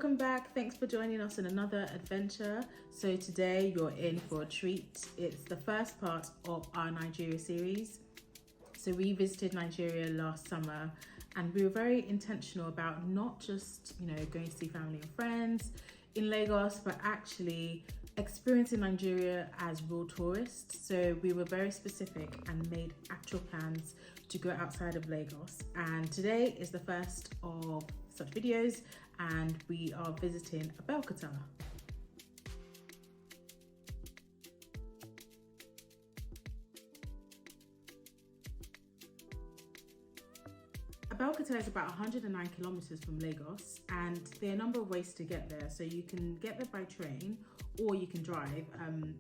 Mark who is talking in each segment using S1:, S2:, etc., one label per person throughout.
S1: welcome back. Thanks for joining us in another adventure. So today you're in for a treat. It's the first part of our Nigeria series. So we visited Nigeria last summer and we were very intentional about not just, going to see family and friends in Lagos, but actually experiencing Nigeria as real tourists. So we were very specific and made actual plans to go outside of Lagos. And today is the first of such videos and we are visiting Abeokuta. Abeokuta is about 109 kilometers from Lagos and there are a number of ways to get there. So you can get there by train or you can drive.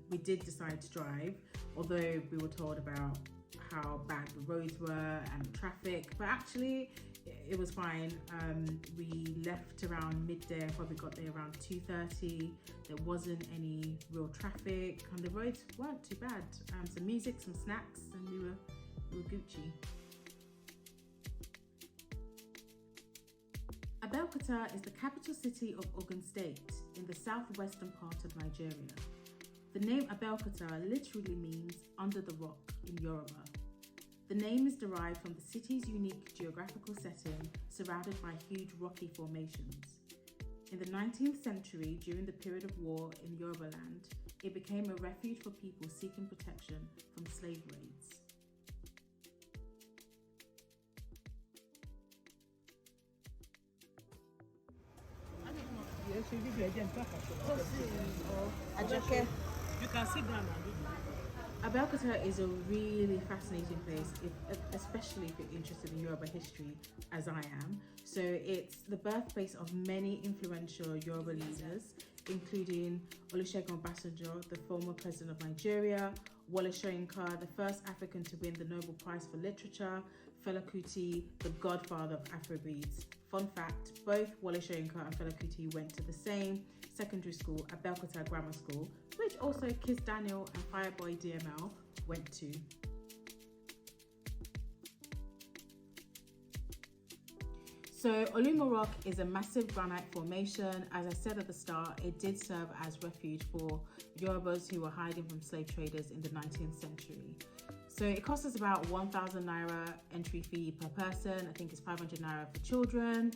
S1: We did decide to drive, although we were told about how bad the roads were and traffic, but actually it was fine. We left around midday and probably got there around 2:30. There wasn't any real traffic and the roads weren't too bad. Some music, some snacks, and we were Gucci. Abeokuta is the capital city of Ogun State in the southwestern part of Nigeria. The name Abeokuta literally means under the rock in Yoruba. The name is derived from the city's unique geographical setting surrounded by huge rocky formations. In the 19th century, during the period of war in Yoruba land, it became a refuge for people seeking protection from slave raids.
S2: You can sit down.
S1: Abeokuta is a really fascinating place, especially if you're interested in Yoruba history, as I am. So it's the birthplace of many influential Yoruba leaders, including Olusegun Obasanjo, the former president of Nigeria, Wole Soyinka, the first African to win the Nobel Prize for Literature, Fela Kuti, the godfather of Afrobeats. Fun fact, both Wole Soyinka and Fela Kuti went to the same secondary school, Abeokuta Grammar School, which also Kiss Daniel and Fireboy DML went to. So Olumo Rock is a massive granite formation. As I said at the start, it did serve as refuge for Yorubas who were hiding from slave traders in the 19th century. So it cost us about 1,000 Naira entry fee per person. I think it's 500 Naira for children.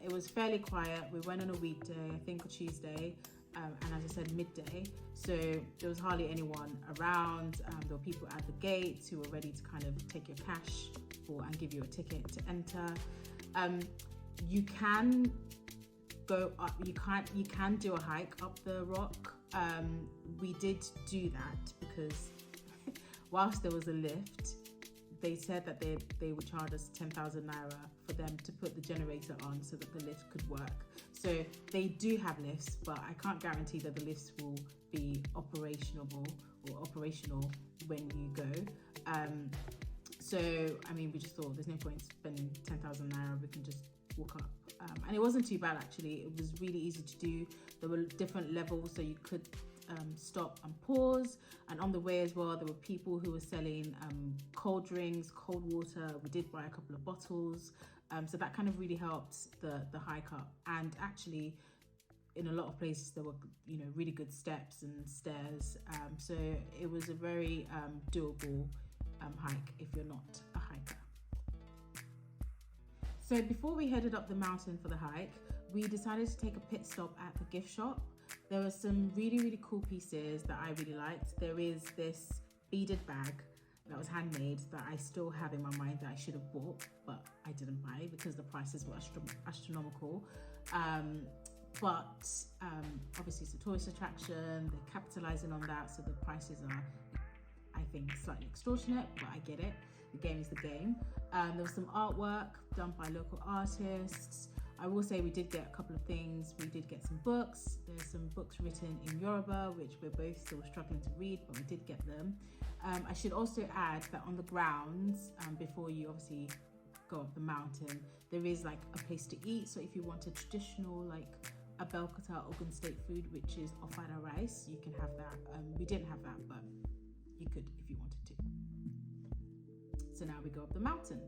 S1: It was fairly quiet. We went on a weekday, I think a Tuesday, and as I said, midday. So there was hardly anyone around. There were people at the gates who were ready to kind of take your cash and give you a ticket to enter. You can go up, you can do a hike up the rock. We did do that because whilst there was a lift, they said that they would charge us 10,000 Naira for them to put the generator on so that the lift could work. So they do have lifts, but I can't guarantee that the lifts will be operational when you go. So, I mean, we just thought there's no point spending 10,000 Naira, we can just walk up. And it wasn't too bad actually, it was really easy to do. There were different levels so you could stop and pause, and on the way as well there were people who were selling cold drinks, cold water. We did buy a couple of bottles, so that kind of really helped the hike up. And actually in a lot of places there were really good steps and stairs, so it was a very doable hike if you're not a hiker. So before we headed up the mountain for the hike, we decided to take a pit stop at the gift shop. There were some really cool pieces that I really liked. There is this beaded bag that was handmade that I still have in my mind that I should have bought, but I didn't buy because the prices were astronomical. But obviously it's a tourist attraction, they're capitalizing on that, so the prices are, I think, slightly extortionate, but I get it. The game is the game. There was some artwork done by local artists. I will say we did get a couple of things. We did get some books. There's some books written in Yoruba, which we're both still struggling to read, but we did get them. I should also add that on the grounds, before you obviously go up the mountain, there is like a place to eat. So if you want a traditional like Abeokuta Ogun State food, which is ofada rice, you can have that. We didn't have that, but you could if you wanted to. So now we go up the mountain.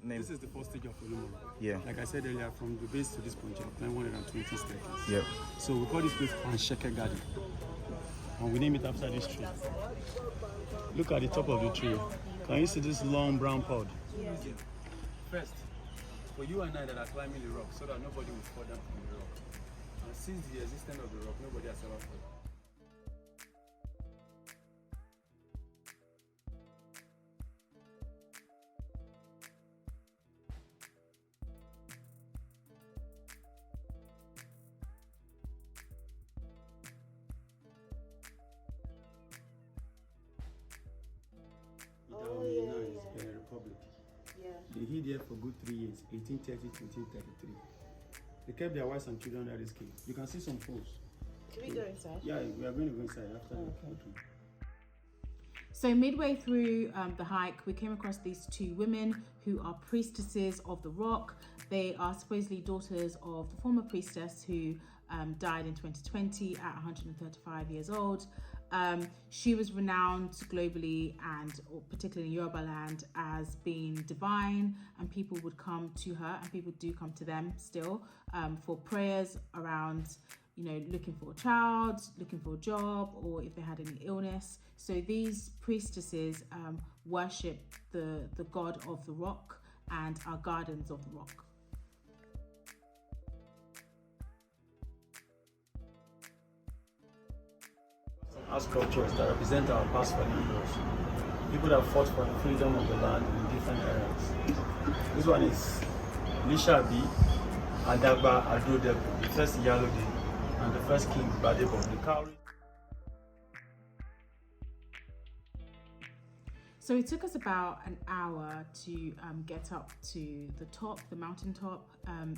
S3: name.
S4: This is the first stage of Olumo Rock.
S3: Yeah.
S4: Like I said earlier, from the base to this point, you have climbed 120 staircases.
S3: Yep.
S4: So we call this place Unshake Garden. And we name it after this tree. Look at the top of the tree. Can you see this long brown pod? Yeah. First, for you and I that are climbing the rock, so that nobody will fall down from the rock. And since the existence of the rock, nobody has ever fallen. Republic.
S1: Yeah.
S4: They hid there for good 3 years, 1830 to 1833. They kept their wives and children at this cave. You can see some photos.
S1: Can we go inside?
S4: Yeah, we are going to go inside after the photo.
S1: So midway through the hike, we came across these two women who are priestesses of the rock. They are supposedly daughters of the former priestess who died in 2020 at 135 years old. She was renowned globally and particularly in Yoruba land as being divine, and people would come to her, and people do come to them still for prayers around, you know, looking for a child, looking for a job, or if they had any illness. So these priestesses worship the god of the rock and are guardians of the rock.
S4: As cultures that represent our past fallen heroes, people that fought for the freedom of the land in different eras. This one is Lishabi, Adagba, Adodebo, the first Yalode, and the first king, Badebo, the cowrie.
S1: So it took us about an hour to get up to the top, the mountaintop, and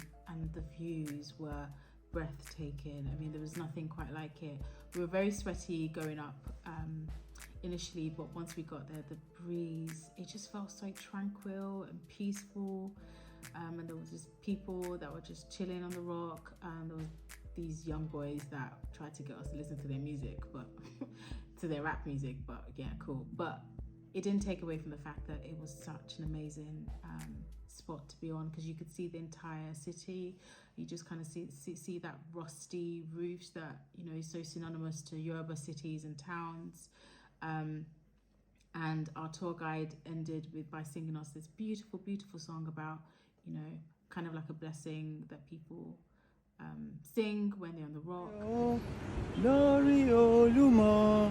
S1: the views were breathtaking. I mean, there was nothing quite like it. We were very sweaty going up initially, but once we got there, the breeze, it just felt so tranquil and peaceful. And there was just people that were just chilling on the rock, and there was these young boys that tried to get us to listen to their music, but to their rap music, but yeah, cool. But it didn't take away from the fact that it was such an amazing spot to be on, because you could see the entire city. You just kind of see that rusty roofs that, you know, is so synonymous to Yoruba cities and towns. And our tour guide ended by singing us this beautiful, beautiful song about, you know, kind of like a blessing that people sing when they're on the rock.
S4: Lori Olumo,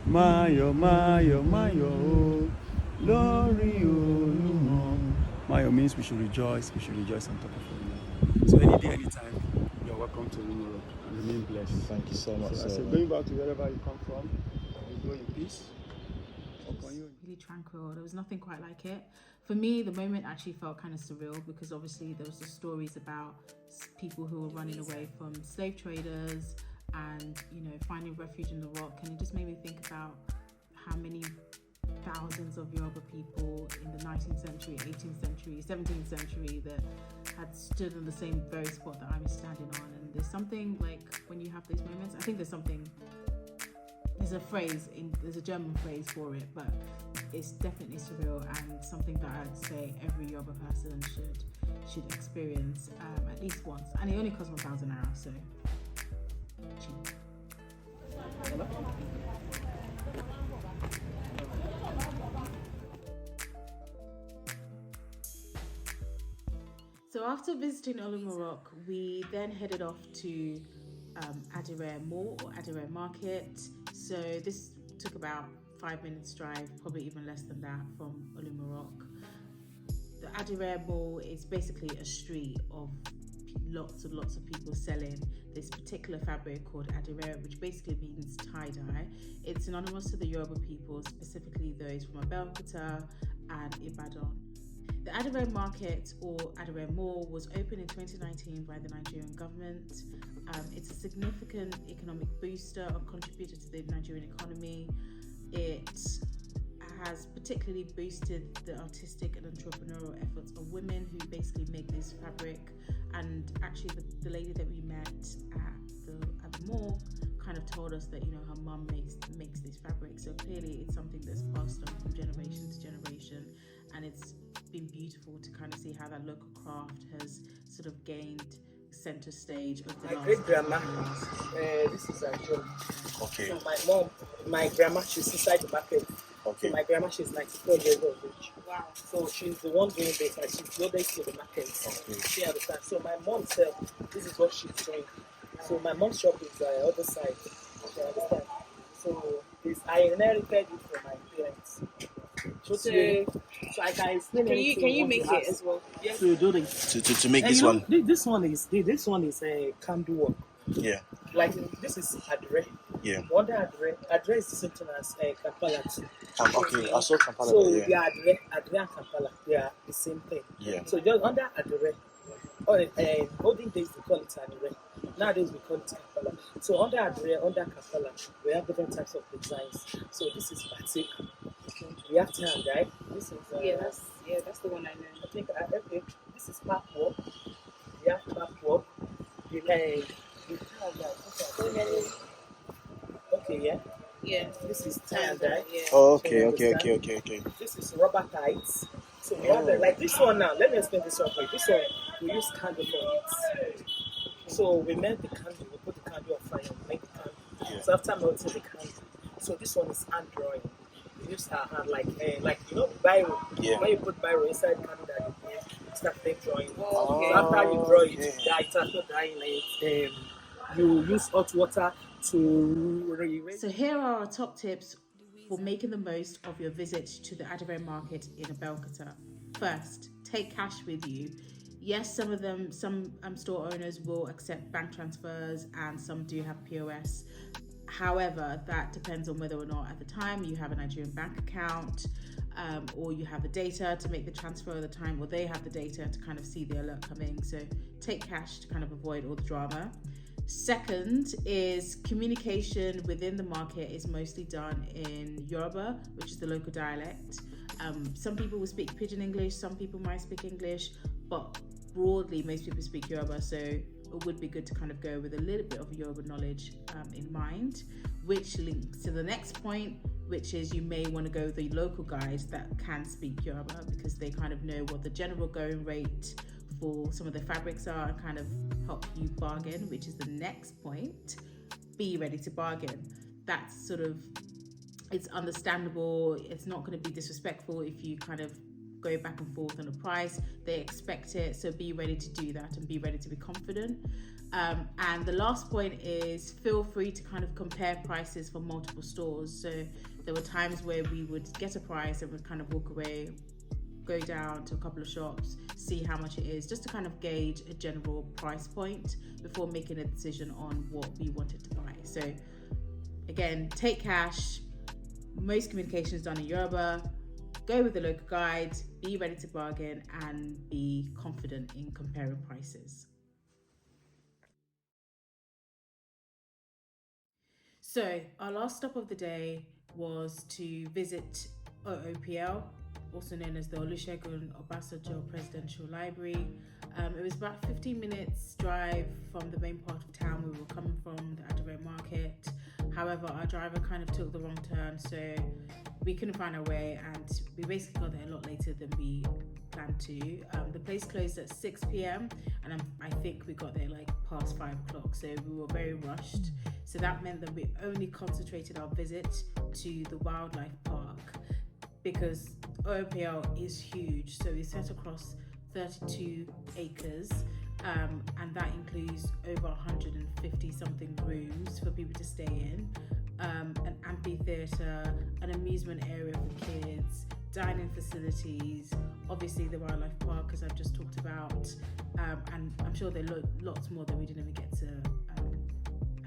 S4: Mayo, Mayo, Mayo, Lori Olumo. Mayo means we should rejoice on top of it. So any day, anytime, you're welcome to Olumo Rock, and remain blessed.
S3: Thank you so much.
S4: So going back to wherever you come from, you go in peace.
S1: Really tranquil. There was nothing quite like it. For me, the moment actually felt kind of surreal, because obviously there was the stories about people who were running away from slave traders and, you know, finding refuge in the rock. And it just made me think about how many thousands of Yoruba people in the 19th century, 18th century, 17th century that had stood on the same very spot that I was standing on. And there's something like, when you have those moments, I think there's a German phrase for it, but it's definitely surreal, and something that I'd say every Yoruba person should experience at least once. And it only costs 1,000 naira, so cheap. So after visiting Olumo Rock, we then headed off to Adire Mall or Adire Market. So this took about 5 minutes drive, probably even less than that, from Olumo Rock. The Adire Mall is basically a street of lots of people selling this particular fabric called Adire, which basically means tie-dye. It's synonymous to the Yoruba people, specifically those from Abeokuta and Ibadan. The Adire Market or Adire Mall was opened in 2019 by the Nigerian government. It's a significant economic booster and contributor to the Nigerian economy. It has particularly boosted the artistic and entrepreneurial efforts of women who basically make this fabric. And actually the lady that we met at the mall kind of told us that, you know, her mum makes this fabric. So clearly it's something that's passed on from generation to generation, and it's been beautiful to kind of see how that local craft has sort of gained center stage of the
S2: My
S1: last
S2: great grandma,
S1: years.
S2: this is her job.
S3: Okay.
S2: So my mom, my grandma, she's inside the market.
S3: Okay.
S2: So my grandma, she's 94 years of age.
S1: Wow.
S2: So she's the one doing this, and she's loaded to the market.
S3: Okay.
S2: She understands. So my mom said, this is what she's doing. So my mom's shop is the other side. You understand? So I inherited it from my parents. So I can explain.
S5: Can you make it as well?
S2: Yes.
S3: To make
S2: And
S3: this
S2: you know,
S3: one.
S2: this one is a candle work.
S3: Yeah.
S2: Like this is Adire.
S3: Yeah.
S2: Wonder Adire is the same thing as Kampala too.
S3: Okay. I saw Kampala.
S2: So
S3: Yeah.
S2: yeah, Adire and Kampala, they are the same thing.
S3: Yeah.
S2: So just under Adire, olden days we call it Adire. Nowadays we call it Kampala. So under Adire, under Kampala, we have different types of designs. So this is batik. We have tie and dye. This is
S5: That's the one I know.
S2: I think okay. This is pack work. We have pack work. Okay, yeah.
S5: Yeah.
S2: This is tie and dye.
S5: Yeah.
S3: Oh, okay.
S2: This is rubber tights. So we have like this one now. Let me explain this one for you. This one we use candle for it. So we melt the candle. We put the candle on fire. We make the candle.
S3: Yeah.
S2: So after melting the candle, so this one is hand drawing. We use our hand like you know biro.
S3: Yeah.
S2: When you put biro inside the candle that you start fake drawing.
S5: Oh, okay.
S2: So after you draw it,
S3: Yeah.
S2: it after drying it, you use hot water to erase.
S1: So here are our top tips for making the most of your visit to the Adire market in Abeokuta. First, take cash with you. Yes, some store owners will accept bank transfers and some do have POS. However, that depends on whether or not at the time you have a Nigerian bank account or you have the data to make the transfer at the time, or they have the data to kind of see the alert coming. So take cash to kind of avoid all the drama. Second is communication within the market is mostly done in Yoruba, which is the local dialect. Some people will speak Pidgin English, some people might speak English, but broadly most people speak Yoruba, so it would be good to kind of go with a little bit of Yoruba knowledge in mind, which links to the next point, which is you may want to go with the local guides that can speak Yoruba because they kind of know what the general going rate for some of the fabrics are and kind of help you bargain, which is the next point. Be ready to bargain. That's sort of, it's understandable. It's not going to be disrespectful if you kind of go back and forth on the price. They expect it, so be ready to do that and be ready to be confident. And the last point is feel free to kind of compare prices for multiple stores. So there were times where we would get a price and we'd kind of walk away, go down to a couple of shops, see how much it is, just to kind of gauge a general price point before making a decision on what we wanted to buy. So again, take cash. Most communication is done in Yoruba. Go with the local guide, be ready to bargain, and be confident in comparing prices. So our last stop of the day was to visit OOPL, also known as the Olusegun Obasanjo Presidential Library. It was about 15 minutes drive from the main part of town where we were coming from, the Adire Market. However, our driver kind of took the wrong turn, so we couldn't find our way, and we basically got there a lot later than we planned to. The place closed at 6 p.m. and I think we got there like past 5 o'clock, so we were very rushed. So that meant that we only concentrated our visit to the wildlife park because OOPL is huge, so it's set across 32 acres. And that includes over 150 something rooms for people to stay in, an amphitheatre, an amusement area for kids, dining facilities, obviously the wildlife park as I've just talked about, and I'm sure there are lots more that we didn't even get to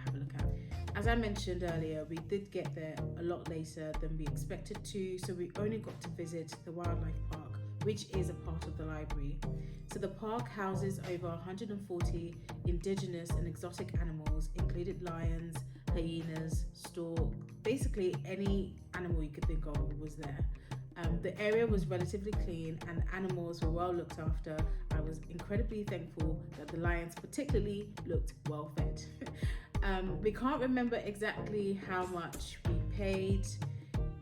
S1: have a look at. As I mentioned earlier, we did get there a lot later than we expected to, so we only got to visit the wildlife park, which is a part of the library. So the park houses over 140 indigenous and exotic animals, including lions, hyenas, stork, basically any animal you could think of was there. The area was relatively clean and the animals were well looked after. I was incredibly thankful that the lions particularly looked well fed. We can't remember exactly how much we paid,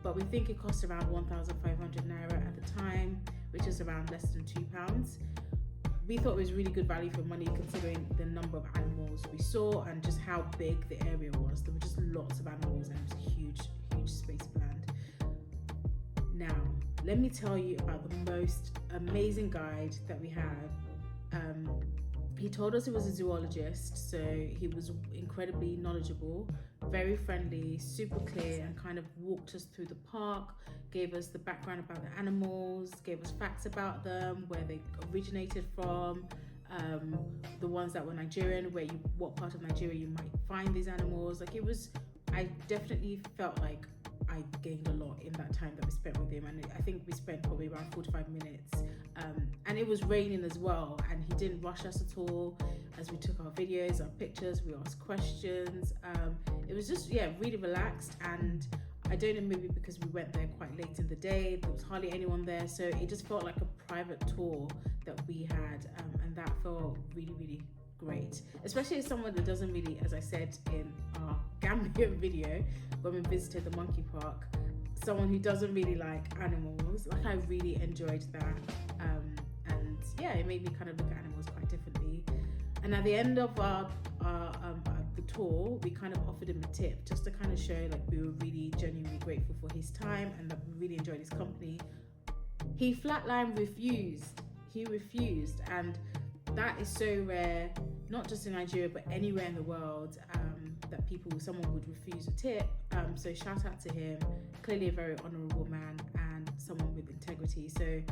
S1: but we think it cost around 1,500 naira at the time, which is around less than £2. We thought it was really good value for money considering the number of animals we saw and just how big the area was. There were just lots of animals and it was a huge space of land. Now, let me tell you about the most amazing guide that we had. He told us he was a zoologist, so he was incredibly knowledgeable, very friendly, super clear, and kind of walked us through the park, gave us the background about the animals, gave us facts about them, where they originated from, the ones that were Nigerian, what part of Nigeria you might find these animals. I definitely felt like I gained a lot in that time that we spent with him, and I think we spent probably around 45 minutes, and it was raining as well, and he didn't rush us at all as we took our videos, our pictures, we asked questions. It was just really relaxed, and I don't know, maybe because we went there quite late in the day, there was hardly anyone there, so it just felt like a private tour that we had, and that felt really great, especially as someone that doesn't really, as I said in our Gambian video when we visited the monkey park, someone who doesn't really like animals. I really enjoyed that, and it made me kind of look at animals quite differently. And at the end of the tour, we kind of offered him a tip just to kind of show we were really genuinely grateful for his time and that we really enjoyed his company. He flatline refused. He refused, and that is so rare, not just in Nigeria but anywhere in the world, that someone would refuse a tip. So shout out to him, clearly a very honourable man and someone with integrity. So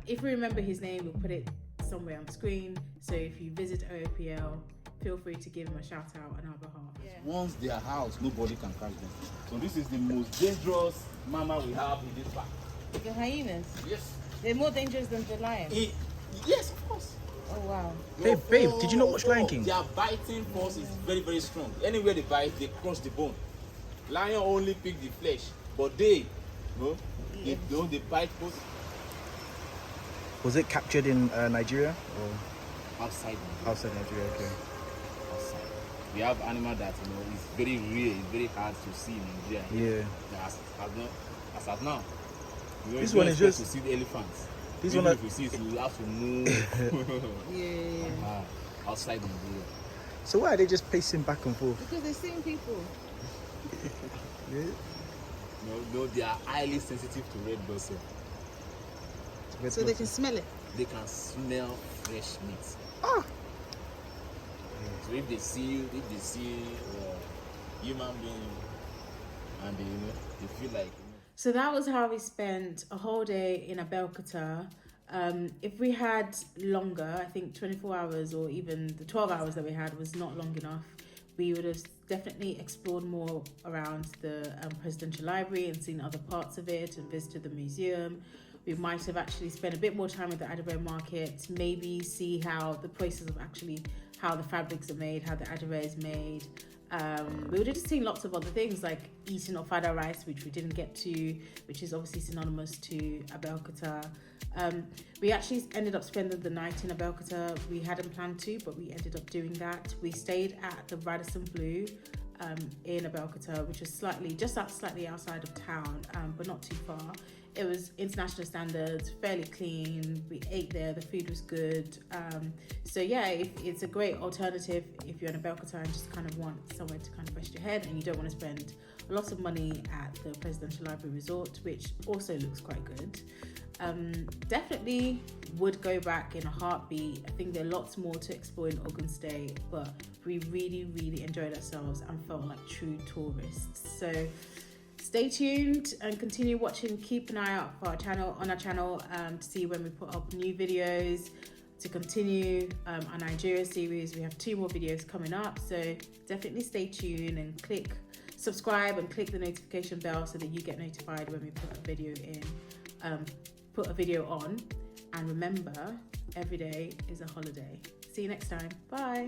S1: if we remember his name, we'll put it somewhere on screen. So if you visit OOPL, feel free to give him a shout out on our behalf.
S6: Once they are housed, nobody can catch them. So this is the most dangerous mama we have in this park.
S5: The hyenas?
S6: Yes.
S5: They're more dangerous than the lion?
S6: Yes, of course.
S5: Oh wow.
S3: Babe, did you not watch Lion King?
S6: Their biting force is very strong. Anywhere they bite, they crush the bone. Lion only pick the flesh, but they bite both.
S3: Was it captured in Nigeria or
S6: Outside
S3: Nigeria? Okay.
S6: Outside. We have animal that is very rare, it's very hard to see in Nigeria.
S3: Yeah.
S6: As of now.
S3: This one is just
S6: to see the elephants.
S3: This
S6: Even
S3: one.
S6: if you see it, you have to move. Outside Nigeria.
S3: So why are they just pacing back and forth?
S5: Because they're seeing people.
S6: No, they are highly sensitive to red blood cells.
S5: So they can smell it.
S6: They can smell fresh meat.
S3: Ah.
S6: So if they see human being, and they feel like.
S1: So that was how we spent a whole day in Abeokuta. If we had longer, I think 24 hours or even the 12 hours that we had was not long enough, we would have definitely explored more around the Presidential Library and seen other parts of it and visited the museum. We might have actually spent a bit more time at the Adire Market, maybe see how the process of how the fabrics are made, how the Adire is made. We would have just seen lots of other things like eating ofada rice, which we didn't get to, which is obviously synonymous to Abeokuta. We actually ended up spending the night in Abeokuta. We hadn't planned to, but we ended up doing that. We stayed at the Radisson Blu in Abeokuta, which is slightly outside of town, but not too far. It was international standards, fairly clean. We ate there, the food was good. It's a great alternative if you're in Abeokuta and just kind of want somewhere to kind of rest your head and you don't want to spend a lot of money at the Presidential Library Resort, which also looks quite good. Definitely would go back in a heartbeat. I think there are lots more to explore in Ogun State, but we really enjoyed ourselves and felt like true tourists. So stay tuned and continue watching. Keep an eye out for on our channel to see when we put up new videos, to continue our Nigeria series. We have 2 more videos coming up, so definitely stay tuned and subscribe and click the notification bell so that you get notified when we put a video on. And remember, every day is a holiday. See you next time. Bye.